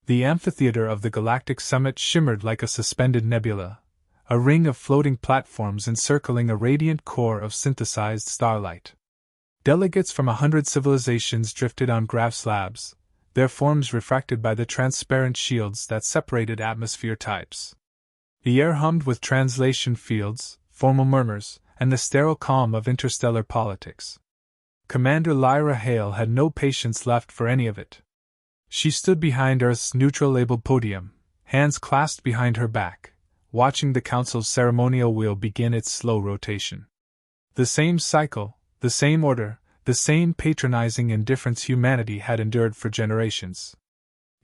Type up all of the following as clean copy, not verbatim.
The amphitheater of the galactic summit shimmered like a suspended nebula, a ring of floating platforms encircling a radiant core of synthesized starlight. Delegates from 100 civilizations drifted on grav slabs, their forms refracted by the transparent shields that separated atmosphere types. The air hummed with translation fields, formal murmurs, and the sterile calm of interstellar politics. Commander Lyra Hale had no patience left for any of it. She stood behind Earth's neutral-labeled podium, hands clasped behind her back, watching the Council's ceremonial wheel begin its slow rotation. The same cycle, the same order, the same patronizing indifference humanity had endured for generations.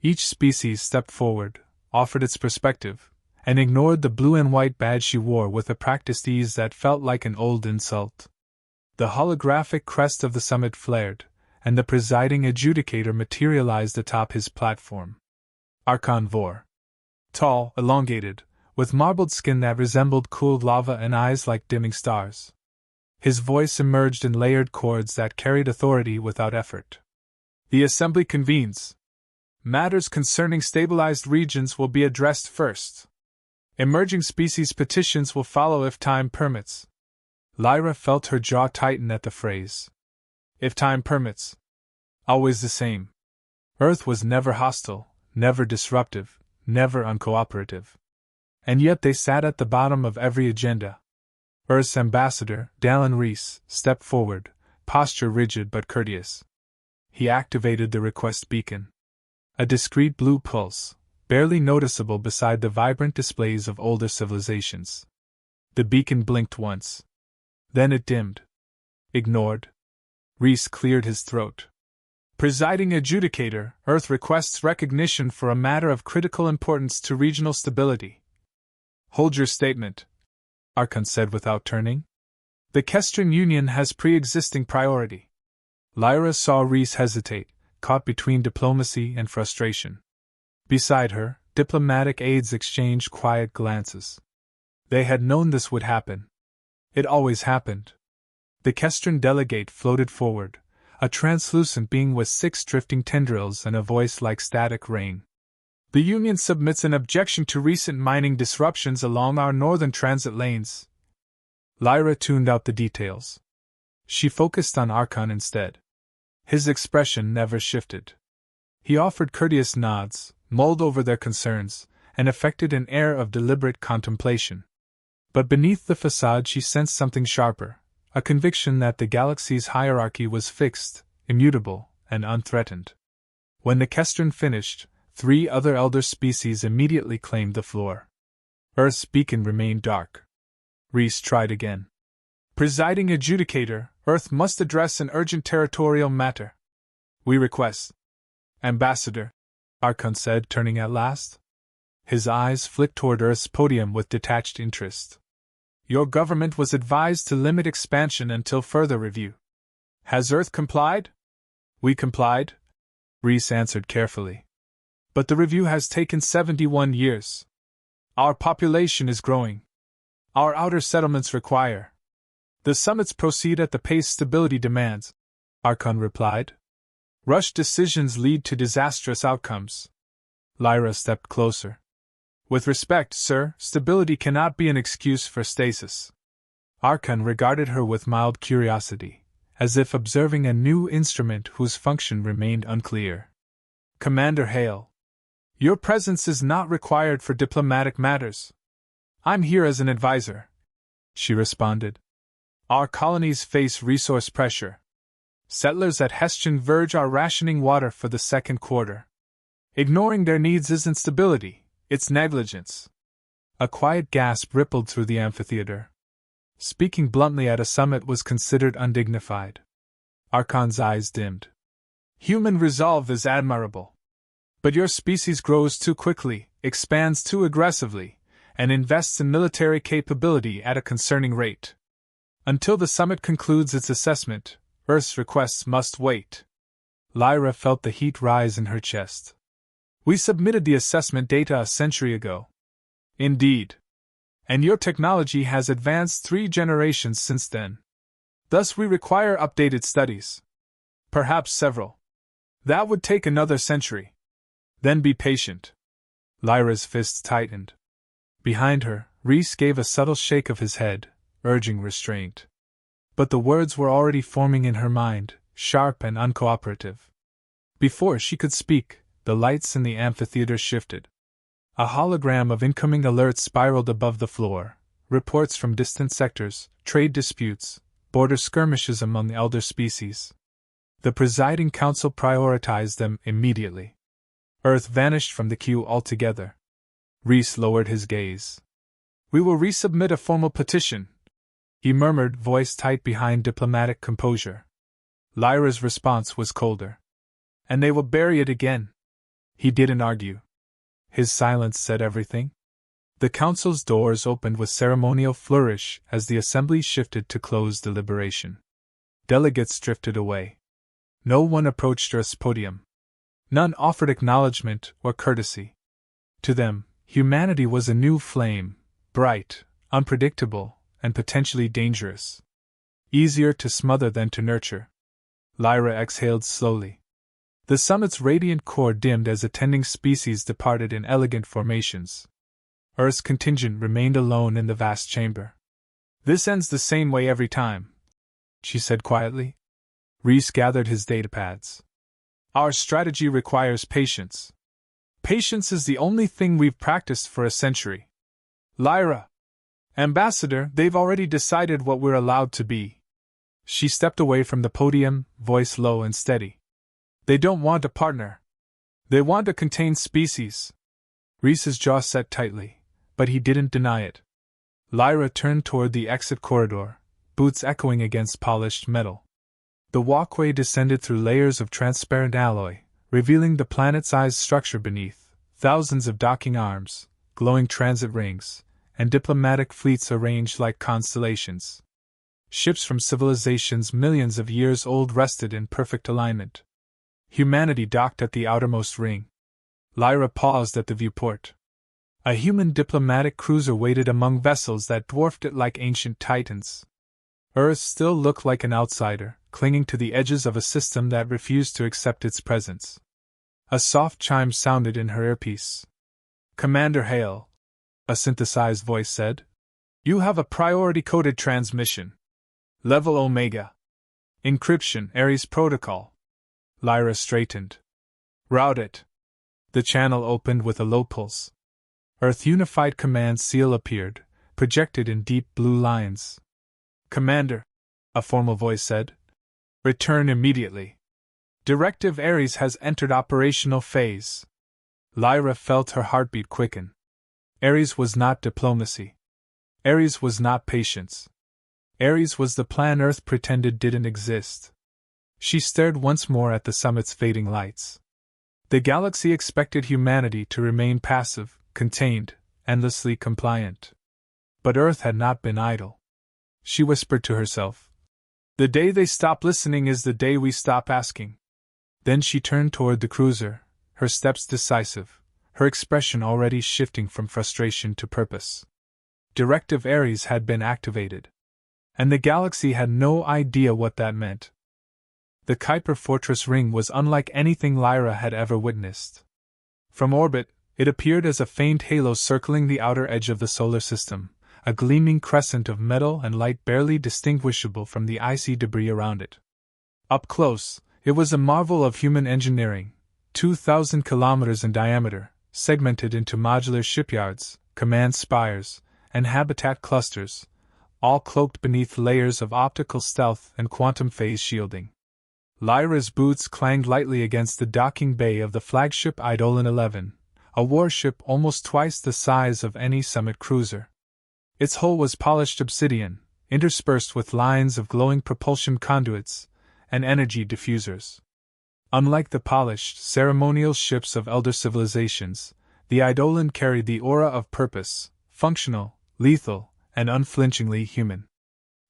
Each species stepped forward, offered its perspective, and ignored the blue and white badge she wore with a practiced ease that felt like an old insult. The holographic crest of the summit flared, and the presiding adjudicator materialized atop his platform. Archon Vor. Tall, elongated, with marbled skin that resembled cooled lava and eyes like dimming stars. His voice emerged in layered chords that carried authority without effort. The Assembly convenes. Matters concerning stabilized regions will be addressed first. Emerging species petitions will follow if time permits. Lyra felt her jaw tighten at the phrase. If time permits. Always the same. Earth was never hostile, never disruptive, never uncooperative. And yet they sat at the bottom of every agenda. Earth's ambassador, Dallin Reese, stepped forward, posture rigid but courteous. He activated the request beacon. A discreet blue pulse, barely noticeable beside the vibrant displays of older civilizations. The beacon blinked once. Then it dimmed. Ignored. Reese cleared his throat. Presiding adjudicator, Earth requests recognition for a matter of critical importance to regional stability. Hold your statement, Archon said without turning. The Kestrin Union has pre-existing priority. Lyra saw Reese hesitate, caught between diplomacy and frustration. Beside her, diplomatic aides exchanged quiet glances. They had known this would happen. It always happened. The Kestrin delegate floated forward, a translucent being with 6 drifting tendrils and a voice like static rain. The Union submits an objection to recent mining disruptions along our northern transit lanes. Lyra tuned out the details. She focused on Archon instead. His expression never shifted. He offered courteous nods, mulled over their concerns, and affected an air of deliberate contemplation. But beneath the facade she sensed something sharper, a conviction that the galaxy's hierarchy was fixed, immutable, and unthreatened. When the Kestrin finished, 3 other elder species immediately claimed the floor. Earth's beacon remained dark. Reese tried again. Presiding adjudicator, Earth must address an urgent territorial matter. We request. Ambassador, Archon said, turning at last. His eyes flicked toward Earth's podium with detached interest. Your government was advised to limit expansion until further review. Has Earth complied? We complied, Reese answered carefully. But the review has taken 71 years. Our population is growing. Our outer settlements require. The summits proceed at the pace stability demands, Archon replied. Rushed decisions lead to disastrous outcomes. Lyra stepped closer. With respect, sir, stability cannot be an excuse for stasis. Archon regarded her with mild curiosity, as if observing a new instrument whose function remained unclear. Commander Hale, your presence is not required for diplomatic matters. I'm here as an advisor, she responded. Our colonies face resource pressure. Settlers at Hestian Verge are rationing water for the second quarter. Ignoring their needs isn't stability, it's negligence. A quiet gasp rippled through the amphitheater. Speaking bluntly at a summit was considered undignified. Archon's eyes dimmed. Human resolve is admirable. But your species grows too quickly, expands too aggressively, and invests in military capability at a concerning rate. Until the summit concludes its assessment, Earth's requests must wait. Lyra felt the heat rise in her chest. We submitted the assessment data a century ago. Indeed. And your technology has advanced 3 generations since then. Thus we require updated studies. Perhaps several. That would take another century. Then be patient. Lyra's fists tightened. Behind her, Rhys gave a subtle shake of his head, urging restraint. But the words were already forming in her mind, sharp and uncooperative. Before she could speak, the lights in the amphitheater shifted. A hologram of incoming alerts spiraled above the floor, reports from distant sectors, trade disputes, border skirmishes among the elder species. The presiding council prioritized them immediately. Earth vanished from the queue altogether. Rhys lowered his gaze. We will resubmit a formal petition, he murmured, voice tight behind diplomatic composure. Lyra's response was colder. And they will bury it again. He didn't argue. His silence said everything. The council's doors opened with ceremonial flourish as the assembly shifted to close deliberation. Delegates drifted away. No one approached Earth's podium. None offered acknowledgement or courtesy. To them, humanity was a new flame, bright, unpredictable, and potentially dangerous. Easier to smother than to nurture. Lyra exhaled slowly. The summit's radiant core dimmed as attending species departed in elegant formations. Earth's contingent remained alone in the vast chamber. This ends the same way every time, she said quietly. Rhys gathered his datapads. Our strategy requires patience. Patience is the only thing we've practiced for a century. Lyra! Ambassador, they've already decided what we're allowed to be. She stepped away from the podium, voice low and steady. They don't want a partner. They want a contained species. Rhys's jaw set tightly, but he didn't deny it. Lyra turned toward the exit corridor, boots echoing against polished metal. The walkway descended through layers of transparent alloy, revealing the planet-sized structure beneath, thousands of docking arms, glowing transit rings, and diplomatic fleets arranged like constellations. Ships from civilizations millions of years old rested in perfect alignment. Humanity docked at the outermost ring. Lyra paused at the viewport. A human diplomatic cruiser waited among vessels that dwarfed it like ancient titans. Earth still looked like an outsider, clinging to the edges of a system that refused to accept its presence. A soft chime sounded in her earpiece. Commander Hale, a synthesized voice said. You have a priority-coded transmission. Level Omega. Encryption, Ares Protocol. Lyra straightened. Route it. The channel opened with a low pulse. Earth Unified Command seal appeared, projected in deep blue lines. Commander, a formal voice said. Return immediately. Directive Ares has entered operational phase. Lyra felt her heartbeat quicken. Ares was not diplomacy. Ares was not patience. Ares was the plan Earth pretended didn't exist. She stared once more at the summit's fading lights. The galaxy expected humanity to remain passive, contained, endlessly compliant. But Earth had not been idle. She whispered to herself. The day they stop listening is the day we stop asking. Then she turned toward the cruiser, her steps decisive, her expression already shifting from frustration to purpose. Directive Ares had been activated. And the galaxy had no idea what that meant. The Kuiper Fortress ring was unlike anything Lyra had ever witnessed. From orbit, it appeared as a faint halo circling the outer edge of the solar system, a gleaming crescent of metal and light barely distinguishable from the icy debris around it. Up close, it was a marvel of human engineering, 2,000 kilometers in diameter, segmented into modular shipyards, command spires, and habitat clusters, all cloaked beneath layers of optical stealth and quantum phase shielding. Lyra's boots clanged lightly against the docking bay of the flagship Eidolon 11, a warship almost twice the size of any summit cruiser. Its hull was polished obsidian, interspersed with lines of glowing propulsion conduits and energy diffusers. Unlike the polished, ceremonial ships of elder civilizations, the Eidolon carried the aura of purpose, functional, lethal, and unflinchingly human.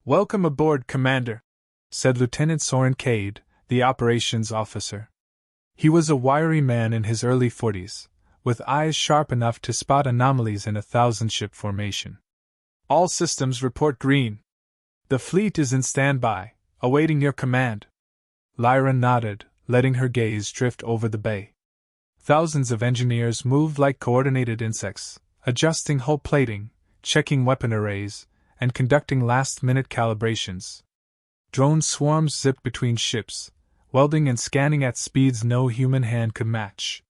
Welcome aboard, Commander, said Lieutenant Soren Cade, the operations officer. He was a wiry man in his early 40s, with eyes sharp enough to spot anomalies in a 1,000-ship formation. All systems report green. The fleet is in standby, awaiting your command. Lyra nodded, letting her gaze drift over the bay. Thousands of engineers moved like coordinated insects, adjusting hull plating, checking weapon arrays, and conducting last-minute calibrations. Drone swarms zipped between ships, welding and scanning at speeds no human hand could match.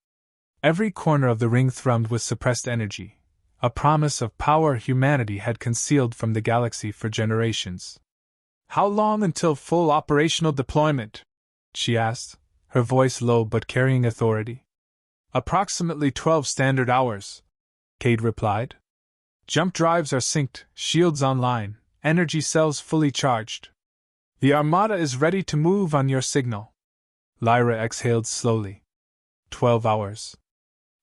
Every corner of the ring thrummed with suppressed energy, a promise of power humanity had concealed from the galaxy for generations. "How long until full operational deployment?" she asked, her voice low but carrying authority. "Approximately 12 standard hours," Cade replied. "Jump drives are synced, shields online, energy cells fully charged. The Armada is ready to move on your signal." Lyra exhaled slowly. 12 hours.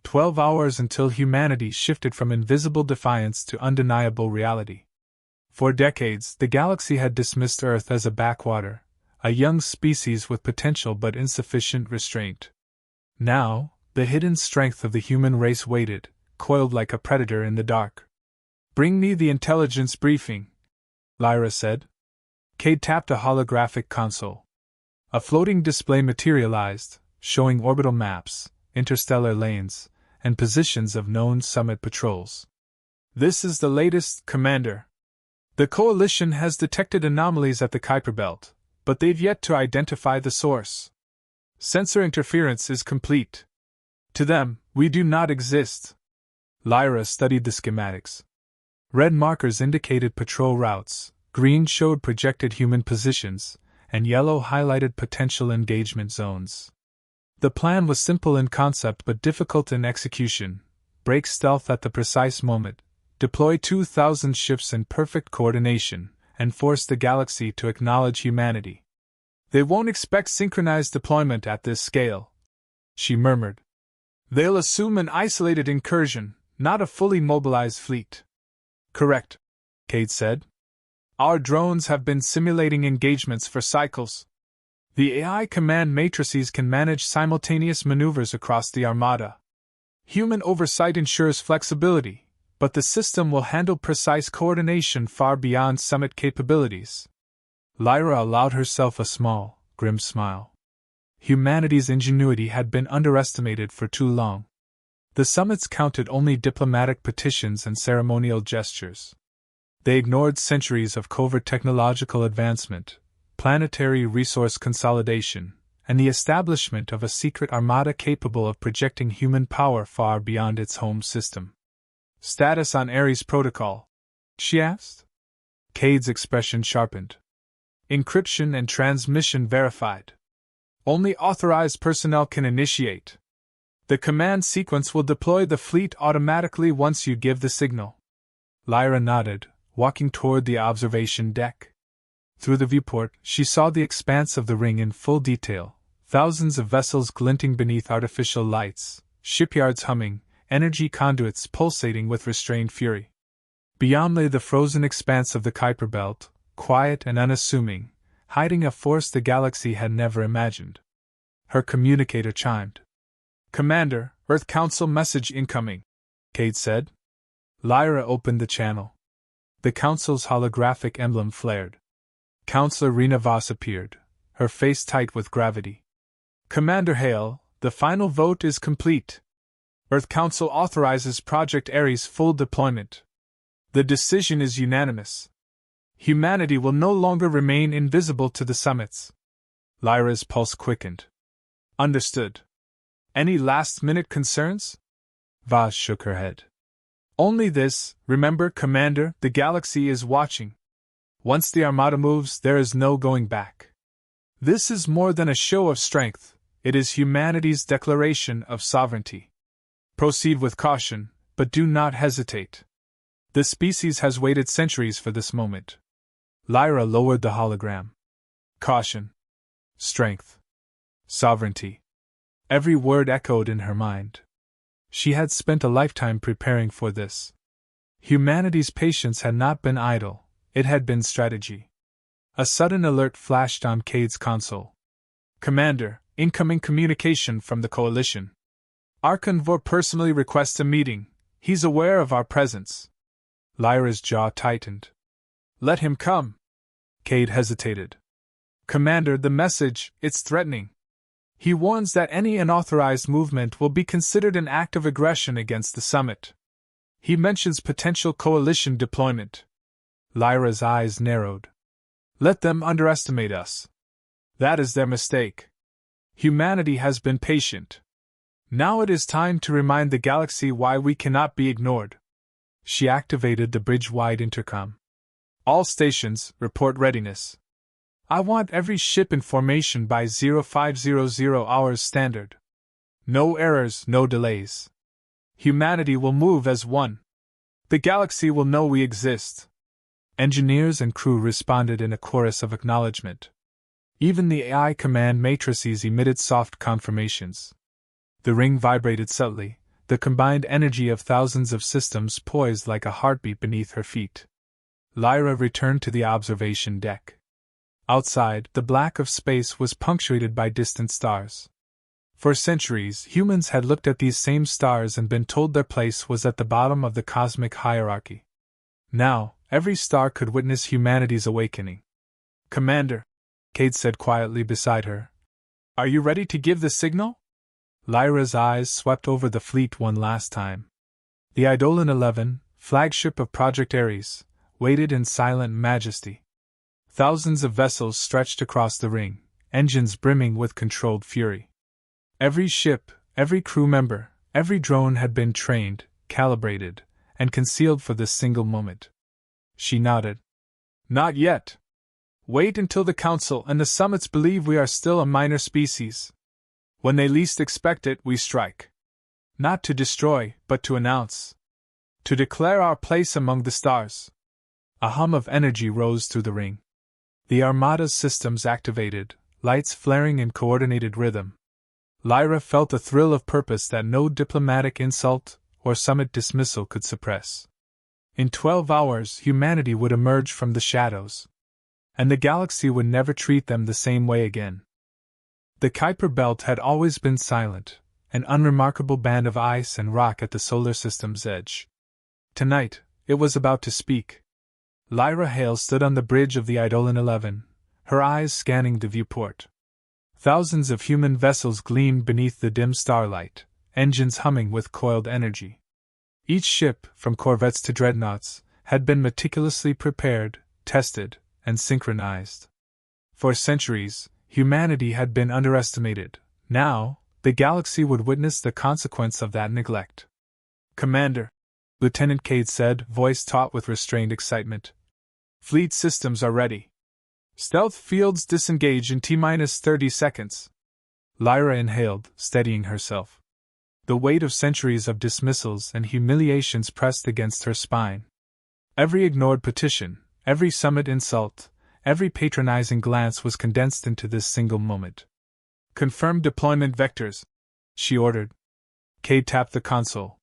12 hours until humanity shifted from invisible defiance to undeniable reality. For decades, the galaxy had dismissed Earth as a backwater, a young species with potential but insufficient restraint. Now, the hidden strength of the human race waited, coiled like a predator in the dark. "Bring me the intelligence briefing," Lyra said. Cade tapped a holographic console. A floating display materialized, showing orbital maps, interstellar lanes, and positions of known summit patrols. "This is the latest, Commander. The Coalition has detected anomalies at the Kuiper Belt, but they've yet to identify the source. Sensor interference is complete. To them, we do not exist." Lyra studied the schematics. Red markers indicated patrol routes, green showed projected human positions, and yellow highlighted potential engagement zones. The plan was simple in concept but difficult in execution: break stealth at the precise moment, deploy 2,000 ships in perfect coordination, and force the galaxy to acknowledge humanity. "They won't expect synchronized deployment at this scale," she murmured. "They'll assume an isolated incursion, not a fully mobilized fleet." "Correct," Cade said. "Our drones have been simulating engagements for cycles. The AI command matrices can manage simultaneous maneuvers across the Armada. Human oversight ensures flexibility, but the system will handle precise coordination far beyond summit capabilities." Lyra allowed herself a small, grim smile. Humanity's ingenuity had been underestimated for too long. The summits counted only diplomatic petitions and ceremonial gestures. They ignored centuries of covert technological advancement, planetary resource consolidation, and the establishment of a secret armada capable of projecting human power far beyond its home system. "Status on Ares Protocol?" she asked. Cade's expression sharpened. "Encryption and transmission verified. Only authorized personnel can initiate. The command sequence will deploy the fleet automatically once you give the signal." Lyra nodded, walking toward the observation deck. Through the viewport, she saw the expanse of the ring in full detail, thousands of vessels glinting beneath artificial lights, shipyards humming, energy conduits pulsating with restrained fury. Beyond lay the frozen expanse of the Kuiper Belt, quiet and unassuming, hiding a force the galaxy had never imagined. Her communicator chimed. "Commander, Earth Council message incoming," Cade said. Lyra opened the channel. The Council's holographic emblem flared. Counselor Rena Voss appeared, her face tight with gravity. "Commander Hale, the final vote is complete. Earth Council authorizes Project Ares full deployment. The decision is unanimous. Humanity will no longer remain invisible to the summits." Lyra's pulse quickened. "Understood. Any last-minute concerns?" Voss shook her head. "Only this, remember, Commander, the galaxy is watching. Once the Armada moves, there is no going back. This is more than a show of strength, it is humanity's declaration of sovereignty. Proceed with caution, but do not hesitate. The species has waited centuries for this moment." Lyra lowered the hologram. Caution. Strength. Sovereignty. Every word echoed in her mind. She had spent a lifetime preparing for this. Humanity's patience had not been idle, it had been strategy. A sudden alert flashed on Cade's console. "Commander, incoming communication from the Coalition. Archon Vor personally requests a meeting, he's aware of our presence." Lyra's jaw tightened. "Let him come." Cade hesitated. "Commander, the message, it's threatening." He warns that any unauthorized movement will be considered an act of aggression against the summit. He mentions potential coalition deployment. Lyra's eyes narrowed. Let them underestimate us. That is their mistake. Humanity has been patient. Now it is time to remind the galaxy why we cannot be ignored. She activated the bridge-wide intercom. All stations, report readiness. I want every ship in formation by 0500 hours standard. No errors, no delays. Humanity will move as one. The galaxy will know we exist. Engineers and crew responded in a chorus of acknowledgement. Even the AI command matrices emitted soft confirmations. The ring vibrated subtly, the combined energy of thousands of systems poised like a heartbeat beneath her feet. Lyra returned to the observation deck. Outside, the black of space was punctuated by distant stars. For centuries, humans had looked at these same stars and been told their place was at the bottom of the cosmic hierarchy. Now, every star could witness humanity's awakening. Commander, Cade said quietly beside her. Are you ready to give the signal? Lyra's eyes swept over the fleet one last time. The Eidolon 11, flagship of Project Ares, waited in silent majesty. Thousands of vessels stretched across the ring, engines brimming with controlled fury. Every ship, every crew member, every drone had been trained, calibrated, and concealed for this single moment. She nodded. Not yet. Wait until the Council and the summits believe we are still a minor species. When they least expect it, we strike. Not to destroy, but to announce. To declare our place among the stars. A hum of energy rose through the ring. The Armada's systems activated, lights flaring in coordinated rhythm. Lyra felt a thrill of purpose that no diplomatic insult or summit dismissal could suppress. In 12 hours, humanity would emerge from the shadows. And the galaxy would never treat them the same way again. The Kuiper Belt had always been silent, an unremarkable band of ice and rock at the solar system's edge. Tonight, it was about to speak. Lyra Hale stood on the bridge of the Eidolon 11, her eyes scanning the viewport. Thousands of human vessels gleamed beneath the dim starlight, engines humming with coiled energy. Each ship, from corvettes to dreadnoughts, had been meticulously prepared, tested, and synchronized. For centuries, humanity had been underestimated. Now, the galaxy would witness the consequence of that neglect. Commander, Lieutenant Cade said, voice taut with restrained excitement. Fleet systems are ready. Stealth fields disengage in T-30 seconds. Lyra inhaled, steadying herself. The weight of centuries of dismissals and humiliations pressed against her spine. Every ignored petition, every summit insult, every patronizing glance was condensed into this single moment. Confirm deployment vectors, she ordered. Cade tapped the console.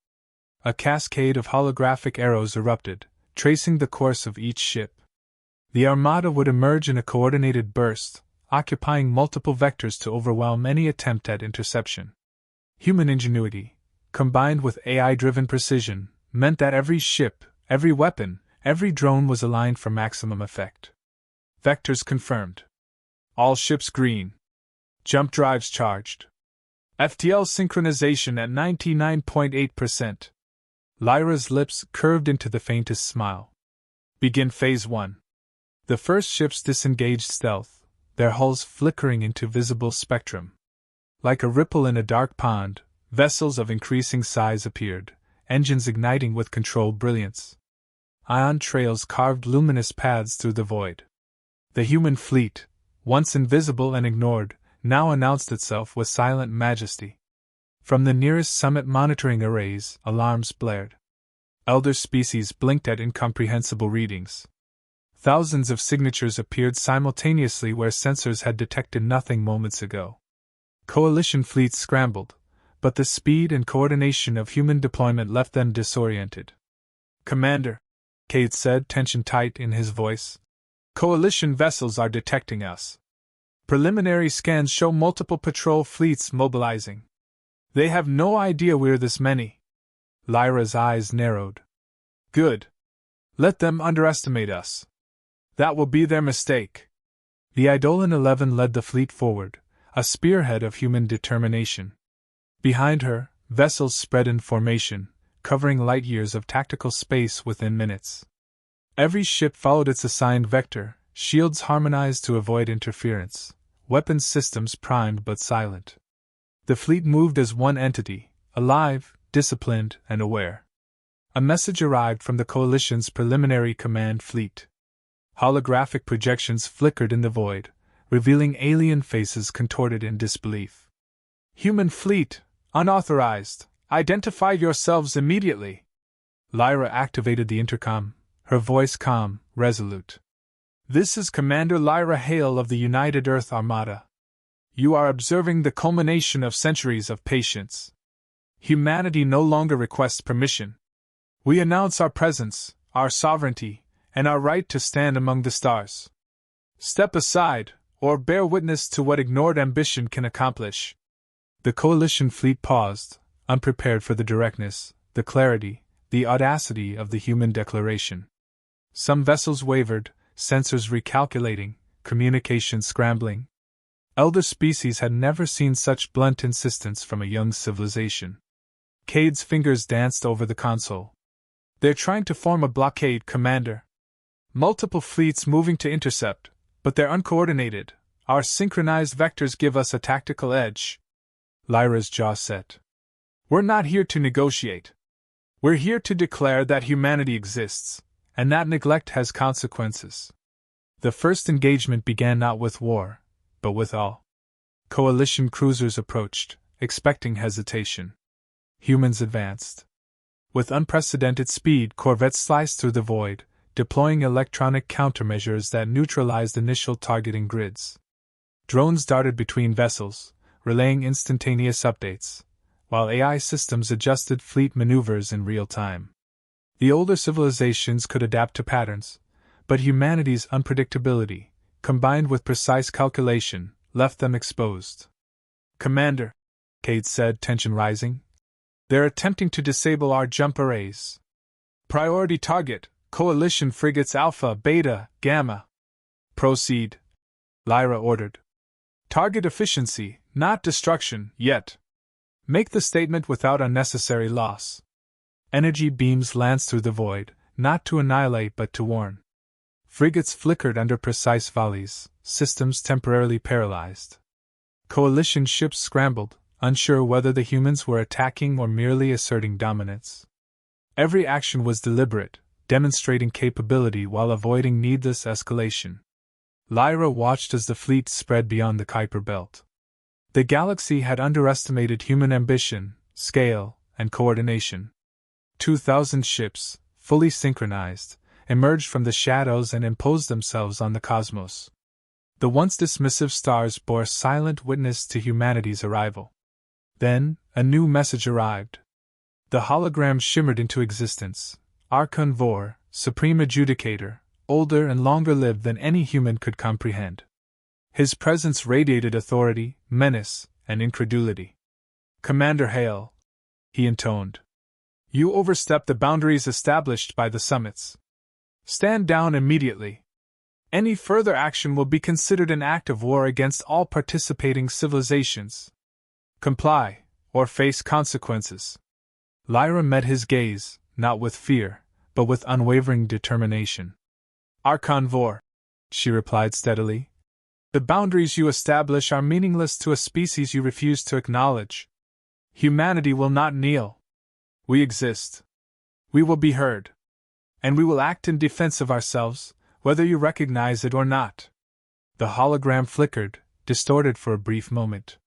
A cascade of holographic arrows erupted, tracing the course of each ship. The Armada would emerge in a coordinated burst, occupying multiple vectors to overwhelm any attempt at interception. Human ingenuity, combined with AI-driven precision, meant that every ship, every weapon, every drone was aligned for maximum effect. Vectors confirmed. All ships green. Jump drives charged. FTL synchronization at 99.8%. Lyra's lips curved into the faintest smile. Begin Phase 1. The first ships disengaged stealth, their hulls flickering into visible spectrum. Like a ripple in a dark pond, vessels of increasing size appeared, engines igniting with controlled brilliance. Ion trails carved luminous paths through the void. The human fleet, once invisible and ignored, now announced itself with silent majesty. From the nearest summit monitoring arrays, alarms blared. Elder species blinked at incomprehensible readings. Thousands of signatures appeared simultaneously where sensors had detected nothing moments ago. Coalition fleets scrambled, but the speed and coordination of human deployment left them disoriented. Commander, Cade said, tension tight in his voice. Coalition vessels are detecting us. Preliminary scans show multiple patrol fleets mobilizing. They have no idea we're this many. Lyra's eyes narrowed. Good. Let them underestimate us. That will be their mistake. The Eidolon 11 led the fleet forward, a spearhead of human determination. Behind her, vessels spread in formation, covering light years of tactical space within minutes. Every ship followed its assigned vector, shields harmonized to avoid interference, weapons systems primed but silent. The fleet moved as one entity, alive, disciplined, and aware. A message arrived from the Coalition's preliminary command fleet. Holographic projections flickered in the void, revealing alien faces contorted in disbelief. "Human fleet, unauthorized, identify yourselves immediately." Lyra activated the intercom, her voice calm, resolute. "This is Commander Lyra Hale of the United Earth Armada. You are observing the culmination of centuries of patience. Humanity no longer requests permission. We announce our presence, our sovereignty, and our right to stand among the stars. Step aside, or bear witness to what ignored ambition can accomplish." The Coalition fleet paused, unprepared for the directness, the clarity, the audacity of the human declaration. Some vessels wavered, sensors recalculating, communication scrambling. Elder species had never seen such blunt insistence from a young civilization. Cade's fingers danced over the console. "They're trying to form a blockade, Commander. Multiple fleets moving to intercept, but they're uncoordinated. Our synchronized vectors give us a tactical edge." Lyra's jaw set. "We're not here to negotiate. We're here to declare that humanity exists, and that neglect has consequences." The first engagement began not with war, but with awe. Coalition cruisers approached, expecting hesitation. Humans advanced. With unprecedented speed, corvettes sliced through the void, deploying electronic countermeasures that neutralized initial targeting grids. Drones darted between vessels, relaying instantaneous updates, while AI systems adjusted fleet maneuvers in real time. The older civilizations could adapt to patterns, but humanity's unpredictability, combined with precise calculation, left them exposed. "Commander," Cade said, tension rising, "they're attempting to disable our jump arrays. Priority target, Coalition frigates Alpha, Beta, Gamma." "Proceed," Lyra ordered. "Target efficiency, not destruction, yet. Make the statement without unnecessary loss." Energy beams lanced through the void, not to annihilate but to warn. Frigates flickered under precise volleys, systems temporarily paralyzed. Coalition ships scrambled, unsure whether the humans were attacking or merely asserting dominance. Every action was deliberate, demonstrating capability while avoiding needless escalation. Lyra watched as the fleet spread beyond the Kuiper Belt. The galaxy had underestimated human ambition, scale, and coordination. 2,000 ships, fully synchronized, emerged from the shadows and imposed themselves on the cosmos. The once dismissive stars bore silent witness to humanity's arrival. Then, a new message arrived. The hologram shimmered into existence. Archon Vor, Supreme Adjudicator, older and longer lived than any human could comprehend. His presence radiated authority, menace, and incredulity. "Commander Hale," he intoned, "you overstep the boundaries established by the summits. Stand down immediately. Any further action will be considered an act of war against all participating civilizations. Comply, or face consequences." Lyra met his gaze, not with fear, but with unwavering determination. "Archon Vor," she replied steadily, "the boundaries you establish are meaningless to a species you refuse to acknowledge. Humanity will not kneel. We exist. We will be heard. And we will act in defense of ourselves, whether you recognize it or not." The hologram flickered, distorted for a brief moment.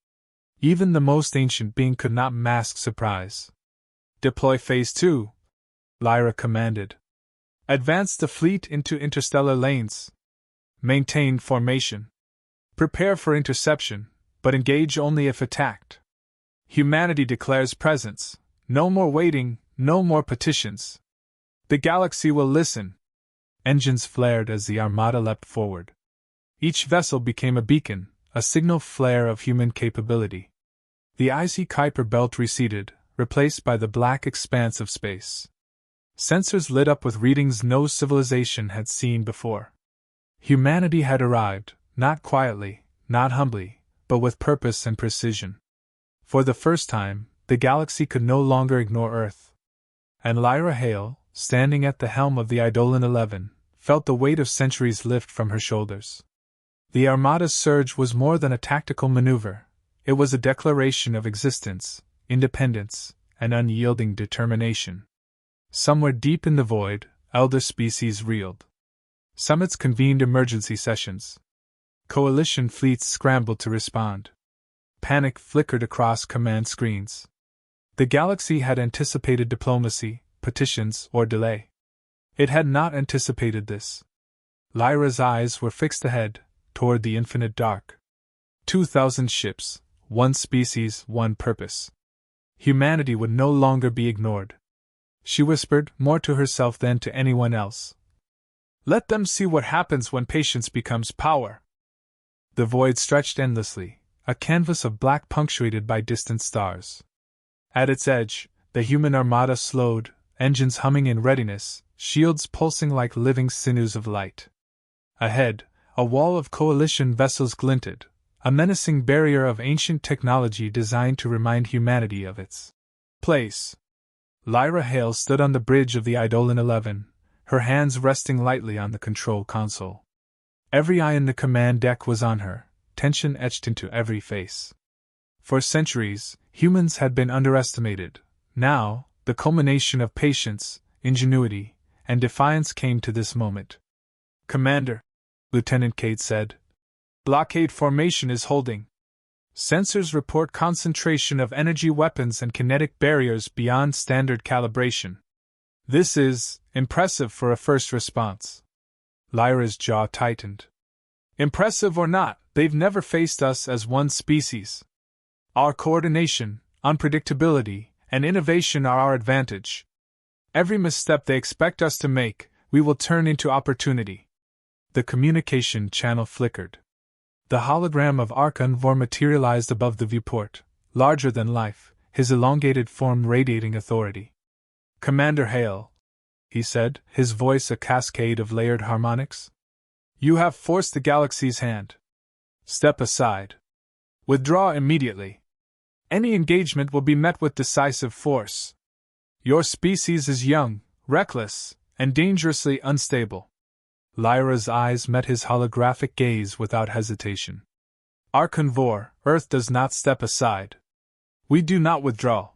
Even the most ancient being could not mask surprise. "Deploy Phase 2, Lyra commanded. "Advance the fleet into interstellar lanes. Maintain formation. Prepare for interception, but engage only if attacked. Humanity declares presence. No more waiting, no more petitions. The galaxy will listen." Engines flared as the Armada leapt forward. Each vessel became a beacon, a signal flare of human capability. The icy Kuiper Belt receded, replaced by the black expanse of space. Sensors lit up with readings no civilization had seen before. Humanity had arrived, not quietly, not humbly, but with purpose and precision. For the first time, the galaxy could no longer ignore Earth. And Lyra Hale, standing at the helm of the Eidolon 11, felt the weight of centuries lift from her shoulders. The Armada's surge was more than a tactical maneuver. It was a declaration of existence, independence, and unyielding determination. Somewhere deep in the void, elder species reeled. Summits convened emergency sessions. Coalition fleets scrambled to respond. Panic flickered across command screens. The galaxy had anticipated diplomacy, petitions, or delay. It had not anticipated this. Lyra's eyes were fixed ahead, toward the infinite dark. 2,000 ships, one species, one purpose. Humanity would no longer be ignored. She whispered, more to herself than to anyone else. Let them see what happens when patience becomes power. The void stretched endlessly, a canvas of black punctuated by distant stars. At its edge, the human armada slowed, engines humming in readiness, shields pulsing like living sinews of light. Ahead, a wall of coalition vessels glinted, a menacing barrier of ancient technology designed to remind humanity of its place. Lyra Hale stood on the bridge of the Eidolon 11, her hands resting lightly on the control console. Every eye in the command deck was on her, tension etched into every face. For centuries, humans had been underestimated. Now, the culmination of patience, ingenuity, and defiance came to this moment. Commander, Lieutenant Cade said. Blockade formation is holding. Sensors report concentration of energy weapons and kinetic barriers beyond standard calibration. This is impressive for a first response. Lyra's jaw tightened. Impressive or not, they've never faced us as one species. Our coordination, unpredictability, and innovation are our advantage. Every misstep they expect us to make, we will turn into opportunity. The communication channel flickered. The hologram of Archon-Vor materialized above the viewport, larger than life, his elongated form radiating authority. Commander Hale, he said, his voice a cascade of layered harmonics. You have forced the galaxy's hand. Step aside. Withdraw immediately. Any engagement will be met with decisive force. Your species is young, reckless, and dangerously unstable. Lyra's eyes met his holographic gaze without hesitation. Archon-Vor, Earth does not step aside. We do not withdraw.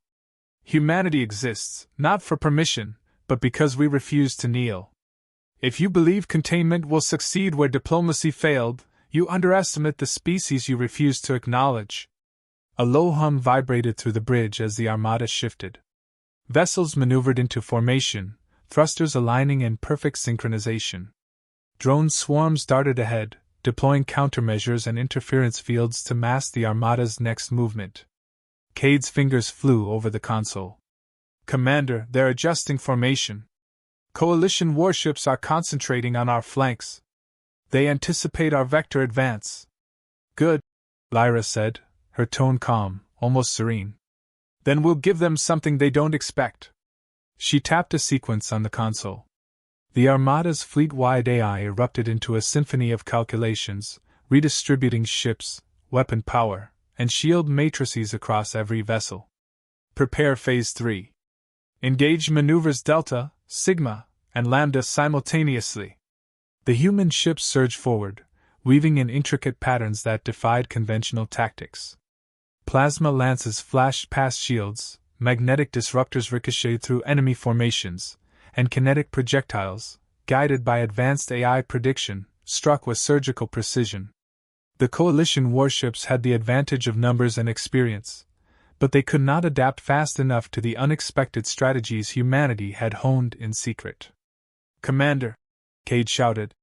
Humanity exists, not for permission, but because we refuse to kneel. If you believe containment will succeed where diplomacy failed, you underestimate the species you refuse to acknowledge. A low hum vibrated through the bridge as the Armada shifted. Vessels maneuvered into formation, thrusters aligning in perfect synchronization. Drone swarms darted ahead, deploying countermeasures and interference fields to mask the Armada's next movement. Cade's fingers flew over the console. Commander, they're adjusting formation. Coalition warships are concentrating on our flanks. They anticipate our vector advance. Good, Lyra said, her tone calm, almost serene. Then we'll give them something they don't expect. She tapped a sequence on the console. The Armada's fleet-wide AI erupted into a symphony of calculations, redistributing ships, weapon power, and shield matrices across every vessel. Prepare Phase 3. Engage maneuvers Delta, Sigma, and Lambda simultaneously. The human ships surged forward, weaving in intricate patterns that defied conventional tactics. Plasma lances flashed past shields, magnetic disruptors ricocheted through enemy formations, and kinetic projectiles, guided by advanced AI prediction, struck with surgical precision. The coalition warships had the advantage of numbers and experience, but they could not adapt fast enough to the unexpected strategies humanity had honed in secret. Commander, Cade shouted,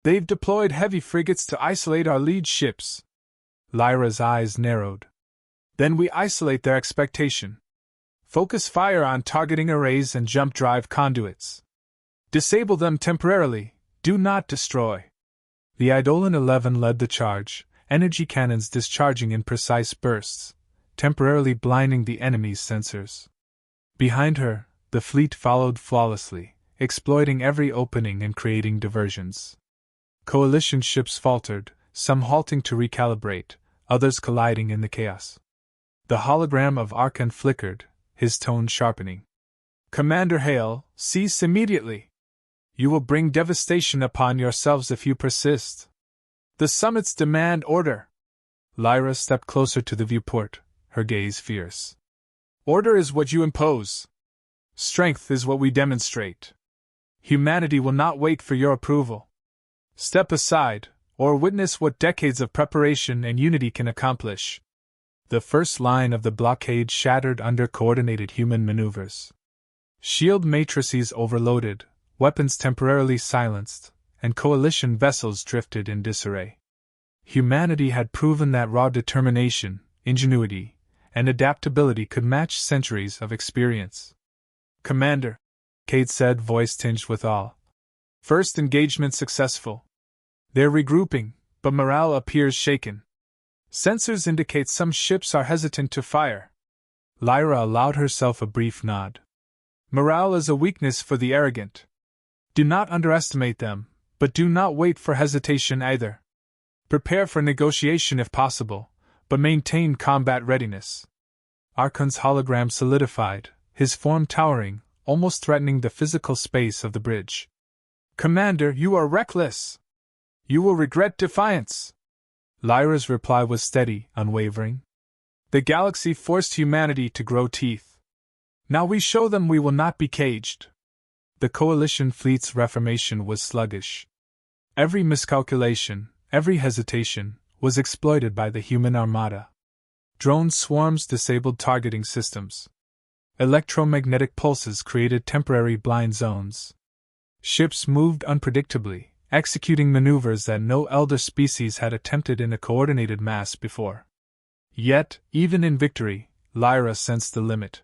they've deployed heavy frigates to isolate our lead ships. Lyra's eyes narrowed. Then we isolate their expectation. Focus fire on targeting arrays and jump drive conduits. Disable them temporarily, do not destroy. The Eidolon 11 led the charge, energy cannons discharging in precise bursts, temporarily blinding the enemy's sensors. Behind her, the fleet followed flawlessly, exploiting every opening and creating diversions. Coalition ships faltered, some halting to recalibrate, others colliding in the chaos. The hologram of Archon flickered, his tone sharpening. Commander Hale, cease immediately! You will bring devastation upon yourselves if you persist. The summits demand order. Lyra stepped closer to the viewport, her gaze fierce. Order is what you impose. Strength is what we demonstrate. Humanity will not wait for your approval. Step aside, or witness what decades of preparation and unity can accomplish. The first line of the blockade shattered under coordinated human maneuvers. Shield matrices overloaded, weapons temporarily silenced, and coalition vessels drifted in disarray. Humanity had proven that raw determination, ingenuity, and adaptability could match centuries of experience. Commander, Cade said, voice tinged with awe. First engagement successful. They're regrouping, but morale appears shaken. Sensors indicate some ships are hesitant to fire. Lyra allowed herself a brief nod. Morale is a weakness for the arrogant. Do not underestimate them, but do not wait for hesitation either. Prepare for negotiation if possible, but maintain combat readiness. Archon's hologram solidified, his form towering, almost threatening the physical space of the bridge. Commander, you are reckless! You will regret defiance! Lyra's reply was steady, unwavering. The galaxy forced humanity to grow teeth. Now we show them we will not be caged. The coalition fleet's reformation was sluggish. Every miscalculation, every hesitation, was exploited by the human armada. Drone swarms disabled targeting systems. Electromagnetic pulses created temporary blind zones. Ships moved unpredictably, executing maneuvers that no elder species had attempted in a coordinated mass before. Yet, even in victory, Lyra sensed the limit.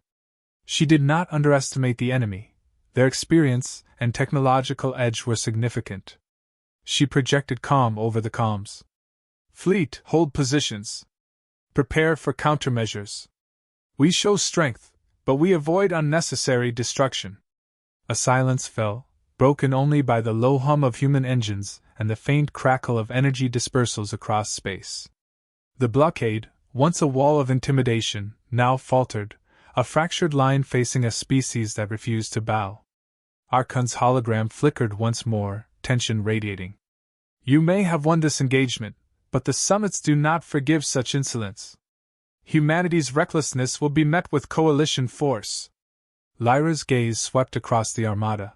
She did not underestimate the enemy. Their experience and technological edge were significant. She projected calm over the calms. Fleet, hold positions. Prepare for countermeasures. We show strength, but we avoid unnecessary destruction. A silence fell, broken only by the low hum of human engines and the faint crackle of energy dispersals across space. The blockade, once a wall of intimidation, now faltered, a fractured line facing a species that refused to bow. Archon's hologram flickered once more, tension radiating. You may have won this engagement, but the summits do not forgive such insolence. Humanity's recklessness will be met with coalition force. Lyra's gaze swept across the Armada.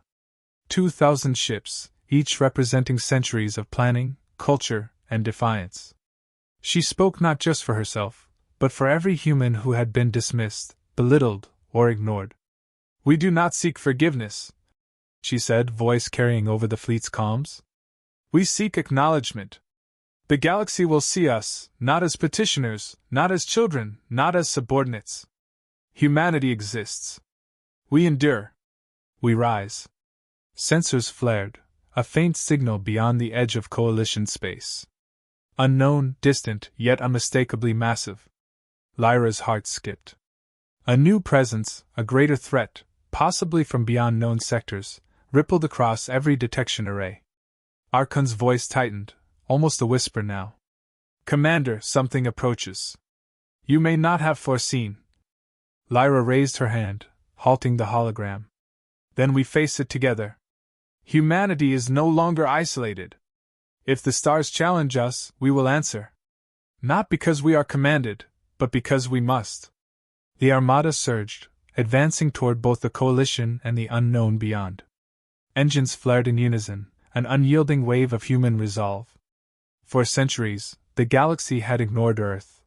2,000 ships, each representing centuries of planning, culture, and defiance. She spoke not just for herself, but for every human who had been dismissed, belittled, or ignored. We do not seek forgiveness, she said, voice carrying over the fleet's calms. We seek acknowledgement. The galaxy will see us, not as petitioners, not as children, not as subordinates. Humanity exists. We endure. We rise. Sensors flared, a faint signal beyond the edge of coalition space. Unknown, distant, yet unmistakably massive. Lyra's heart skipped. A new presence, a greater threat, possibly from beyond known sectors, rippled across every detection array. Archon's voice tightened, almost a whisper now. Commander, something approaches. You may not have foreseen. Lyra raised her hand, halting the hologram. Then we face it together. Humanity is no longer isolated. If the stars challenge us, we will answer. Not because we are commanded, but because we must. The Armada surged, advancing toward both the coalition and the unknown beyond. Engines flared in unison, an unyielding wave of human resolve. For centuries, the galaxy had ignored Earth.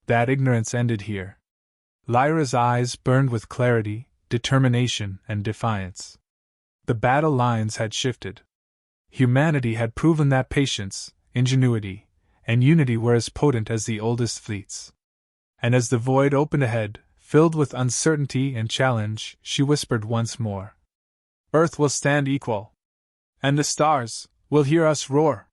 That ignorance ended here. Lyra's eyes burned with clarity, determination, and defiance. The battle lines had shifted. Humanity had proven that patience, ingenuity, and unity were as potent as the oldest fleets. And as the void opened ahead, filled with uncertainty and challenge, she whispered once more. Earth will stand equal. And the stars will hear us roar.